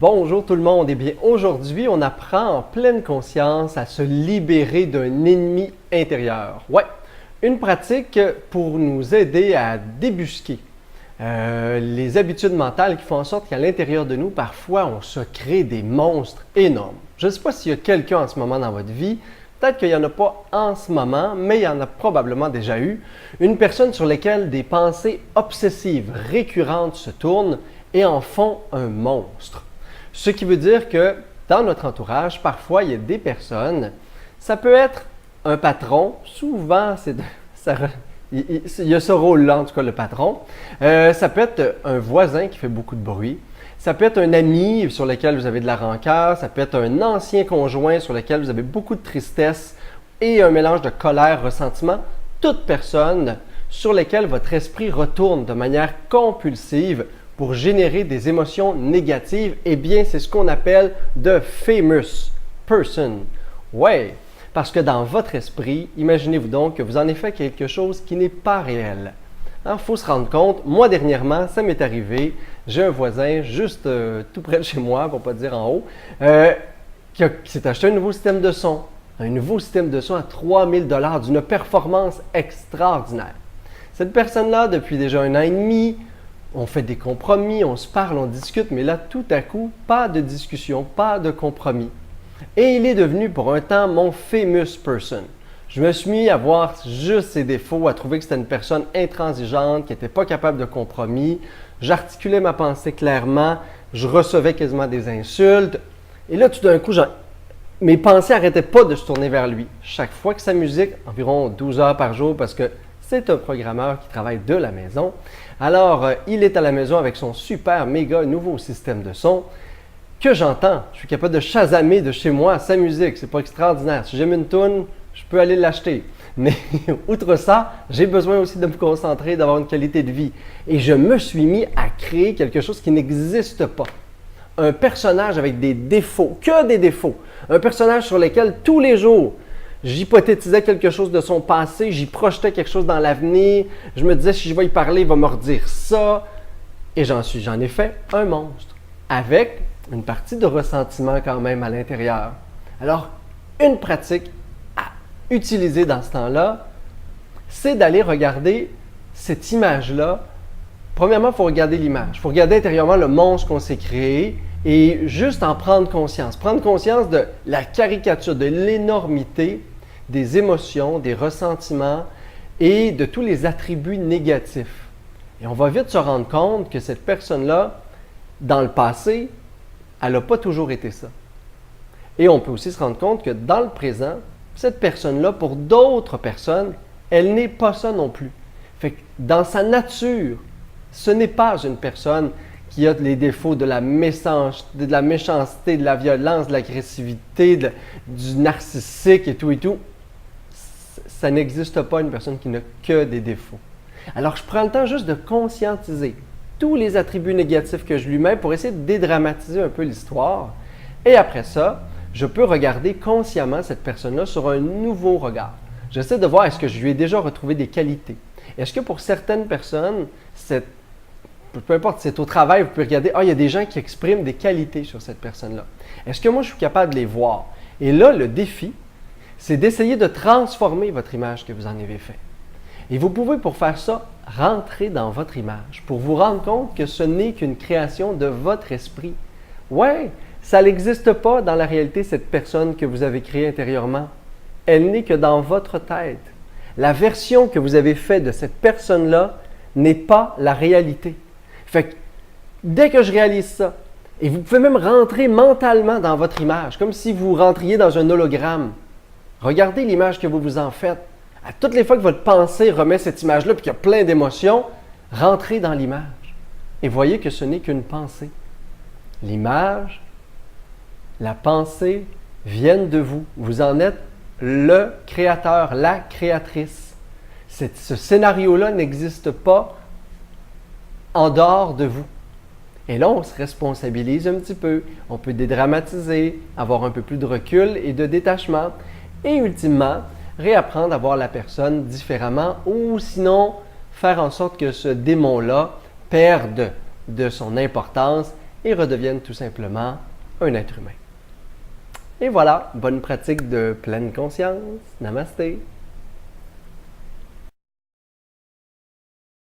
Bonjour tout le monde, et bien aujourd'hui on apprend en pleine conscience à se libérer d'un ennemi intérieur. Ouais, une pratique pour nous aider à débusquer les habitudes mentales qui font en sorte qu'à l'intérieur de nous, parfois on se crée des monstres énormes. Je ne sais pas s'il y a quelqu'un en ce moment dans votre vie, peut-être qu'il n'y en a pas en ce moment, mais il y en a probablement déjà eu, une personne sur laquelle des pensées obsessives récurrentes se tournent et en font un monstre. Ce qui veut dire que dans notre entourage, parfois, il y a des personnes, ça peut être un patron, souvent, il y a ce rôle-là, en tout cas, le patron. Ça peut être un voisin qui fait beaucoup de bruit. Ça peut être un ami sur lequel vous avez de la rancœur. Ça peut être un ancien conjoint sur lequel vous avez beaucoup de tristesse et un mélange de colère, ressentiment. Toute personne sur laquelle votre esprit retourne de manière compulsive pour générer des émotions négatives, eh bien, c'est ce qu'on appelle the famous person. Ouais, parce que dans votre esprit, imaginez-vous donc que vous en avez fait quelque chose qui n'est pas réel. Il faut se rendre compte, moi dernièrement, ça m'est arrivé, j'ai un voisin juste tout près de chez moi, pour ne pas dire en haut, qui s'est acheté un nouveau système de son. Un nouveau système de son à 3000 $ d'une performance extraordinaire. Cette personne-là, depuis déjà 1 an et demi, on fait des compromis, on se parle, on discute, mais là, tout à coup, pas de discussion, pas de compromis. Et il est devenu pour un temps mon famous person. Je me suis mis à voir juste ses défauts, à trouver que c'était une personne intransigeante, qui n'était pas capable de compromis. J'articulais ma pensée clairement, je recevais quasiment des insultes. Et là, tout d'un coup, mes pensées n'arrêtaient pas de se tourner vers lui. Chaque fois que sa musique, environ 12 heures par jour, parce que c'est un programmeur qui travaille de la maison. Alors, il est à la maison avec son super, méga nouveau système de son que j'entends. Je suis capable de chasamer de chez moi sa musique. C'est pas extraordinaire. Si j'aime une toune, je peux aller l'acheter. Mais outre ça, j'ai besoin aussi de me concentrer, d'avoir une qualité de vie. Et je me suis mis à créer quelque chose qui n'existe pas. Un personnage avec des défauts, que des défauts. Un personnage sur lequel tous les jours, j'hypothétisais quelque chose de son passé, j'y projetais quelque chose dans l'avenir. Je me disais, si je vais y parler, il va me redire ça. Et j'en ai fait un monstre, avec une partie de ressentiment quand même à l'intérieur. Alors, une pratique à utiliser dans ce temps-là, c'est d'aller regarder cette image-là. Premièrement, il faut regarder l'image. Il faut regarder intérieurement le monstre qu'on s'est créé et juste en prendre conscience. Prendre conscience de la caricature, de l'énormité des émotions, des ressentiments et de tous les attributs négatifs. Et on va vite se rendre compte que cette personne-là, dans le passé, elle n'a pas toujours été ça. Et on peut aussi se rendre compte que dans le présent, cette personne-là, pour d'autres personnes, elle n'est pas ça non plus. Fait que dans sa nature, ce n'est pas une personne qui a les défauts de la méchanceté, de la violence, de l'agressivité, du narcissique et tout. Ça n'existe pas une personne qui n'a que des défauts. Alors, je prends le temps juste de conscientiser tous les attributs négatifs que je lui mets pour essayer de dédramatiser un peu l'histoire. Et après ça, je peux regarder consciemment cette personne-là sur un nouveau regard. J'essaie de voir est-ce que je lui ai déjà retrouvé des qualités. Est-ce que pour certaines personnes, peu importe, c'est au travail, vous pouvez regarder, il y a des gens qui expriment des qualités sur cette personne-là. Est-ce que moi, je suis capable de les voir? Et là, le défi, c'est d'essayer de transformer votre image que vous en avez fait. Et vous pouvez, pour faire ça, rentrer dans votre image pour vous rendre compte que ce n'est qu'une création de votre esprit. Ouais, ça n'existe pas dans la réalité, cette personne que vous avez créée intérieurement. Elle n'est que dans votre tête. La version que vous avez faite de cette personne-là n'est pas la réalité. Fait que dès que je réalise ça, et vous pouvez même rentrer mentalement dans votre image, comme si vous rentriez dans un hologramme. Regardez l'image que vous vous en faites. À toutes les fois que votre pensée remet cette image-là et qu'il y a plein d'émotions, rentrez dans l'image et voyez que ce n'est qu'une pensée. L'image, la pensée viennent de vous. Vous en êtes le créateur, la créatrice. Ce scénario-là n'existe pas en dehors de vous. Et là, on se responsabilise un petit peu. On peut dédramatiser, avoir un peu plus de recul et de détachement. Et ultimement, réapprendre à voir la personne différemment ou sinon faire en sorte que ce démon-là perde de son importance et redevienne tout simplement un être humain. Et voilà, bonne pratique de pleine conscience. Namasté.